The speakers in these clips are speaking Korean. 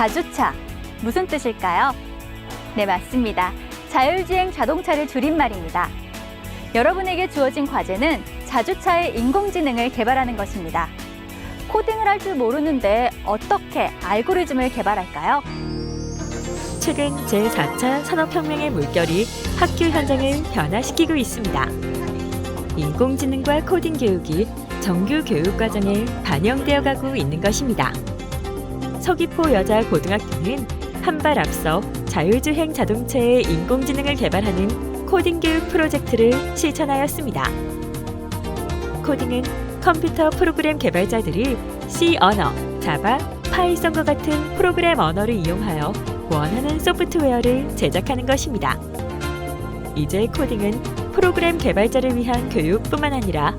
자주차, 무슨 뜻일까요? 네, 맞습니다. 자율주행 자동차를 줄임말입니다. 여러분에게 주어진 과제는 자주차의 인공지능을 개발하는 것입니다. 코딩을 할 줄 모르는데 어떻게 알고리즘을 개발할까요? 최근 제4차 산업혁명의 물결이 학교 현장을 변화시키고 있습니다. 인공지능과 코딩 교육이 정규 교육 과정에 반영되어 가고 있는 것입니다. 서귀포 여자고등학교는 한 발 앞서 자율주행 자동차의 인공지능을 개발하는 코딩 교육 프로젝트를 실천하였습니다. 코딩은 컴퓨터 프로그램 개발자들이 C 언어, 자바, 파이썬과 같은 프로그램 언어를 이용하여 원하는 소프트웨어를 제작하는 것입니다. 이제 코딩은 프로그램 개발자를 위한 교육뿐만 아니라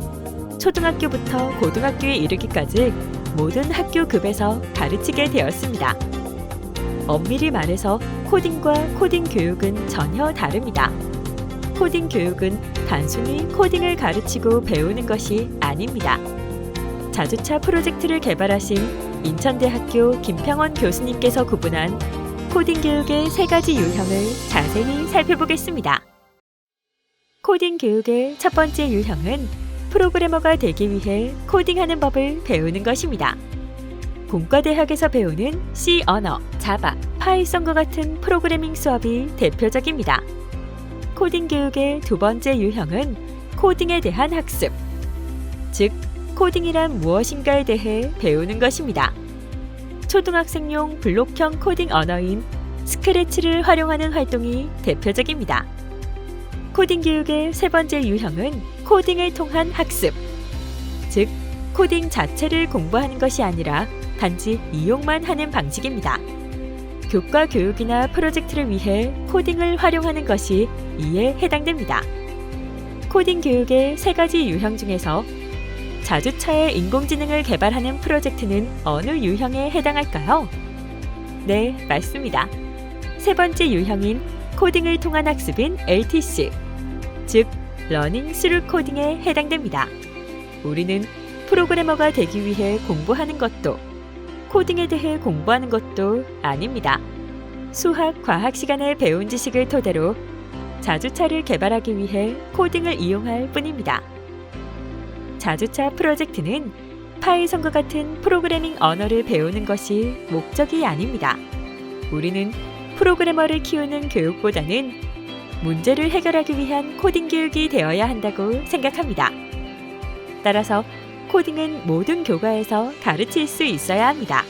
초등학교부터 고등학교에 이르기까지 모든 학교급에서 가르치게 되었습니다. 엄밀히 말해서 코딩과 코딩 교육은 전혀 다릅니다. 코딩 교육은 단순히 코딩을 가르치고 배우는 것이 아닙니다. 자주차 프로젝트를 개발하신 인천대학교 김평원 교수님께서 구분한 코딩 교육의 3가지 유형을 자세히 살펴보겠습니다. 코딩 교육의 첫 번째 유형은 프로그래머가 되기 위해 코딩하는 법을 배우는 것입니다. 공과대학에서 배우는 C 언어, 자바, 파이썬과 같은 프로그래밍 수업이 대표적입니다. 코딩 교육의 두 번째 유형은 코딩에 대한 학습, 즉 코딩이란 무엇인가에 대해 배우는 것입니다. 초등학생용 블록형 코딩 언어인 스크래치를 활용하는 활동이 대표적입니다. 코딩 교육의 세 번째 유형은 코딩을 통한 학습, 즉 코딩 자체를 공부하는 것이 아니라 단지 이용만 하는 방식입니다. 교과 교육이나 프로젝트를 위해 코딩을 활용하는 것이 이에 해당됩니다. 코딩 교육의 3가지 유형 중에서 자주차의 인공지능을 개발하는 프로젝트는 어느 유형에 해당할까요? 네, 맞습니다. 세 번째 유형인 코딩을 통한 학습인 LTC, 즉 러닝 스루 코딩에 해당됩니다. 우리는 프로그래머가 되기 위해 공부하는 것도 코딩에 대해 공부하는 것도 아닙니다. 수학, 과학 시간에 배운 지식을 토대로 자주차를 개발하기 위해 코딩을 이용할 뿐입니다. 자주차 프로젝트는 파이썬과 같은 프로그래밍 언어를 배우는 것이 목적이 아닙니다. 우리는 프로그래머를 키우는 교육보다는 문제를 해결하기 위한 코딩 교육이 되어야 한다고 생각합니다. 따라서 코딩은 모든 교과에서 가르칠 수 있어야 합니다.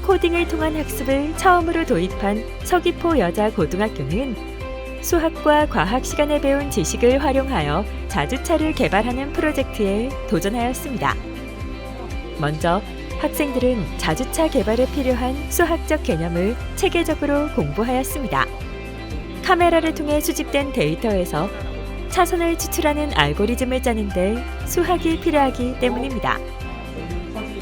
코딩을 통한 학습을 처음으로 도입한 서귀포 여자고등학교는 수학과 과학 시간에 배운 지식을 활용하여 자주차를 개발하는 프로젝트에 도전하였습니다. 먼저 학생들은 자주차 개발에 필요한 수학적 개념을 체계적으로 공부하였습니다. 카메라를 통해 수집된 데이터에서 차선을 추출하는 알고리즘을 짜는데 수학이 필요하기 때문입니다.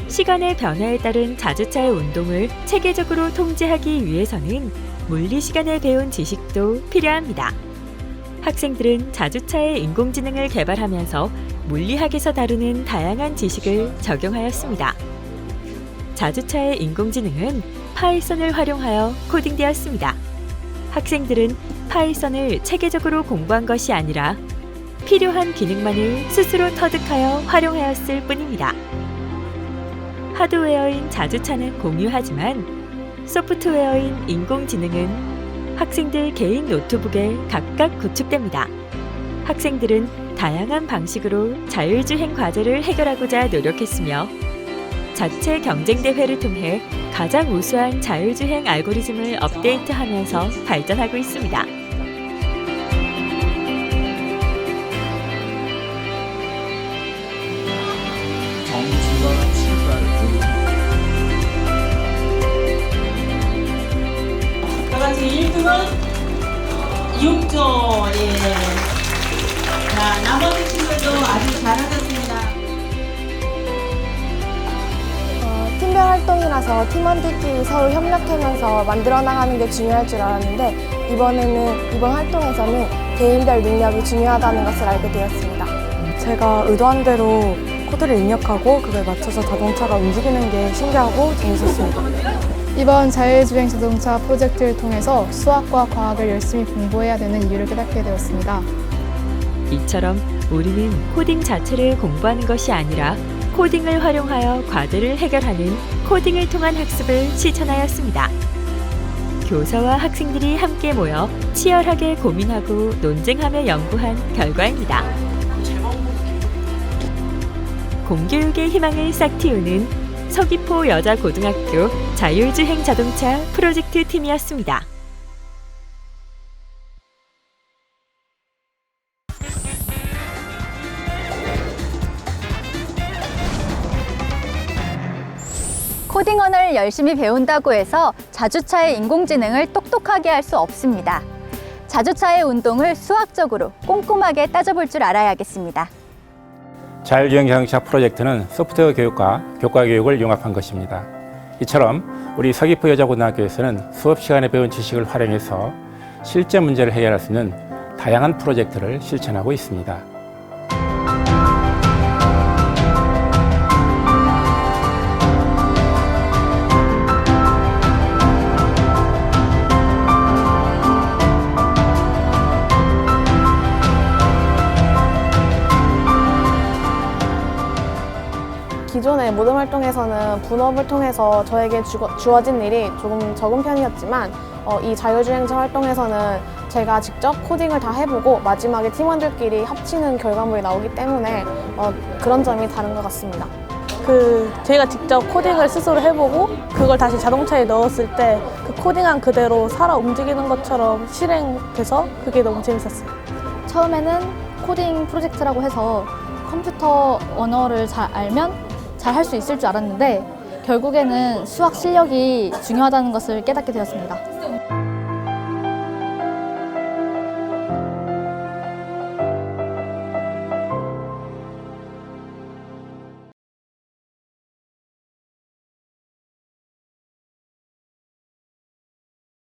시간의 변화에 따른 자주차의 운동을 체계적으로 통제하기 위해서는 물리 시간에 배운 지식도 필요합니다. 학생들은 자주차의 인공지능을 개발하면서 물리학에서 다루는 다양한 지식을 적용하였습니다. 자주차의 인공지능은 파이썬을 활용하여 코딩되었습니다. 학생들은 파이썬을 체계적으로 공부한 것이 아니라 필요한 기능만을 스스로 터득하여 활용하였을 뿐입니다. 하드웨어인 자주차는 공유하지만 소프트웨어인 인공지능은 학생들 개인 노트북에 각각 구축됩니다. 학생들은 다양한 방식으로 자율주행 과제를 해결하고자 노력했으며 자체 경쟁 대회를 통해 가장 우수한 자율주행 알고리즘을 업데이트하면서 발전하고 있습니다. 다 같이 1등은 6조. 예. 자, 나머지 친구들도 아주 잘하셨습니다. 팀별 활동이라서 팀원들끼리 서로 협력하면서 만들어 나가는 게 중요할 줄 알았는데 이번 활동에서는 개인별 능력이 중요하다는 것을 알게 되었습니다. 제가 의도한 대로 코드를 입력하고 그거에 맞춰서 자동차가 움직이는 게 신기하고 재밌었습니다. 이번 자율주행 자동차 프로젝트를 통해서 수학과 과학을 열심히 공부해야 되는 이유를 깨닫게 되었습니다. 이처럼 우리는 코딩 자체를 공부하는 것이 아니라 코딩을 활용하여 과제를 해결하는 코딩을 통한 학습을 실천하였습니다. 교사와 학생들이 함께 모여 치열하게 고민하고 논쟁하며 연구한 결과입니다. 공교육의 희망을 싹 틔우는 서귀포 여자고등학교 자율주행 자동차 프로젝트 팀이었습니다. 코딩 언어를 열심히 배운다고 해서 자주차의 인공지능을 똑똑하게 할 수 없습니다. 자주차의 운동을 수학적으로 꼼꼼하게 따져볼 줄 알아야겠습니다. 자율주행 자동차 프로젝트는 소프트웨어 교육과 교과 교육을 융합한 것입니다. 이처럼 우리 서귀포 여자고등학교에서는 수업 시간에 배운 지식을 활용해서 실제 문제를 해결할 수 있는 다양한 프로젝트를 실천하고 있습니다. 기존의 모든 활동에서는 분업을 통해서 저에게 주어진 일이 조금 적은 편이었지만 이 자율주행차 활동에서는 제가 직접 코딩을 다 해보고 마지막에 팀원들끼리 합치는 결과물이 나오기 때문에 그런 점이 다른 것 같습니다. 제가 직접 코딩을 스스로 해보고 그걸 다시 자동차에 넣었을 때 그 코딩한 그대로 살아 움직이는 것처럼 실행돼서 그게 너무 재밌었어요. 처음에는 코딩 프로젝트라고 해서 컴퓨터 언어를 잘 알면 잘 할 수 있을 줄 알았는데 결국에는 수학 실력이 중요하다는 것을 깨닫게 되었습니다.